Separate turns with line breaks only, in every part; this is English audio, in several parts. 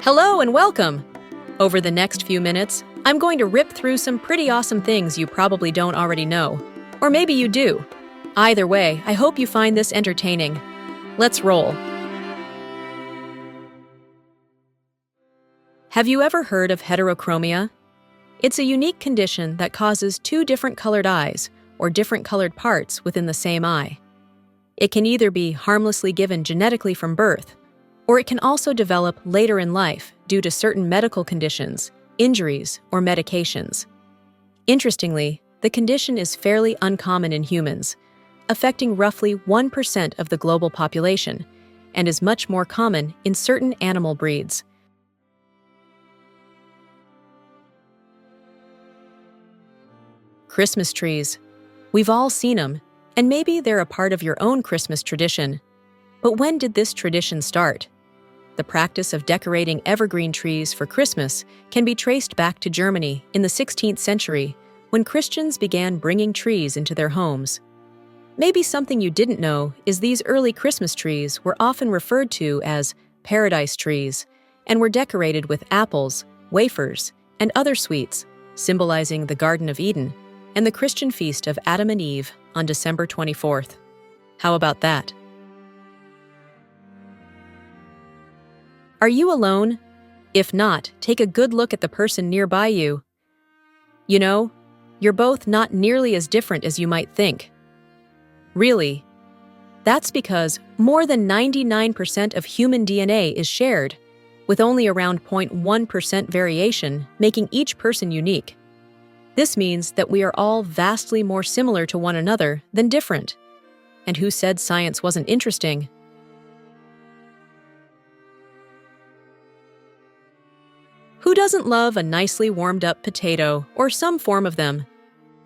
Hello and welcome! Over the next few minutes, I'm going to rip through some pretty awesome things you probably don't already know. Or maybe you do. Either way, I hope you find this entertaining. Let's roll. Have you ever heard of heterochromia? It's a unique condition that causes two different colored eyes, or different colored parts within the same eye. It can either be harmlessly given genetically from birth, or it can also develop later in life due to certain medical conditions, injuries, or medications. Interestingly, the condition is fairly uncommon in humans, affecting roughly 1% of the global population, and is much more common in certain animal breeds. Christmas trees. We've all seen them, and maybe they're a part of your own Christmas tradition. But when did this tradition start? The practice of decorating evergreen trees for Christmas can be traced back to Germany in the 16th century, when Christians began bringing trees into their homes. Maybe something you didn't know is these early Christmas trees were often referred to as paradise trees and were decorated with apples, wafers, and other sweets, symbolizing the Garden of Eden and the Christian feast of Adam and Eve on December 24th. How about that? Are you alone? If not, take a good look at the person nearby you. You know, you're both not nearly as different as you might think. Really? That's because more than 99% of human DNA is shared, with only around 0.1% variation making each person unique. This means that we are all vastly more similar to one another than different. And who said science wasn't interesting? Who doesn't love a nicely warmed-up potato or some form of them?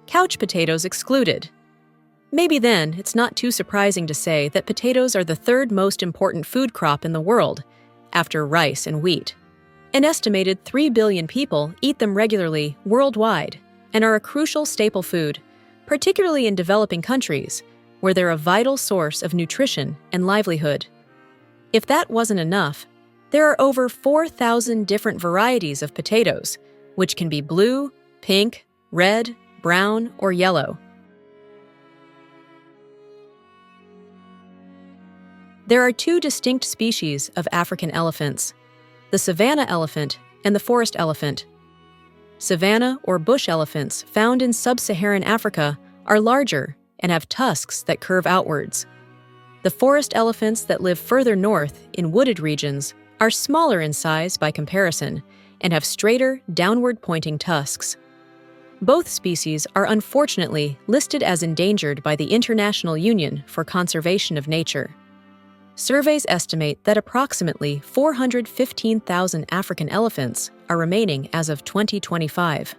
Couch potatoes excluded. Maybe then it's not too surprising to say that potatoes are the third most important food crop in the world, after rice and wheat. An estimated 3 billion people eat them regularly worldwide and are a crucial staple food, particularly in developing countries, where they're a vital source of nutrition and livelihood. If that wasn't enough, there are over 4,000 different varieties of potatoes, which can be blue, pink, red, brown, or yellow. There are two distinct species of African elephants, the savanna elephant and the forest elephant. Savanna or bush elephants found in sub-Saharan Africa are larger and have tusks that curve outwards. The forest elephants that live further north in wooded regions are smaller in size by comparison and have straighter, downward-pointing tusks. Both species are unfortunately listed as endangered by the International Union for Conservation of Nature. Surveys estimate that approximately 415,000 African elephants are remaining as of 2025.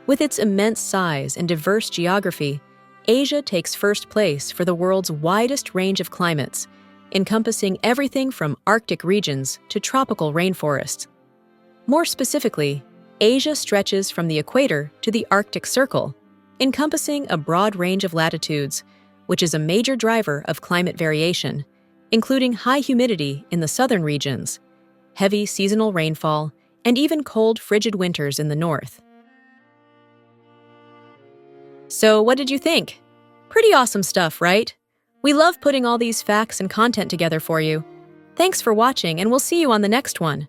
With its immense size and diverse geography, Asia takes first place for the world's widest range of climates, encompassing everything from Arctic regions to tropical rainforests. More specifically, Asia stretches from the equator to the Arctic Circle, encompassing a broad range of latitudes, which is a major driver of climate variation, including high humidity in the southern regions, heavy seasonal rainfall, and even cold, frigid winters in the north. So what did you think? Pretty awesome stuff, right? We love putting all these facts and content together for you. Thanks for watching, and we'll see you on the next one.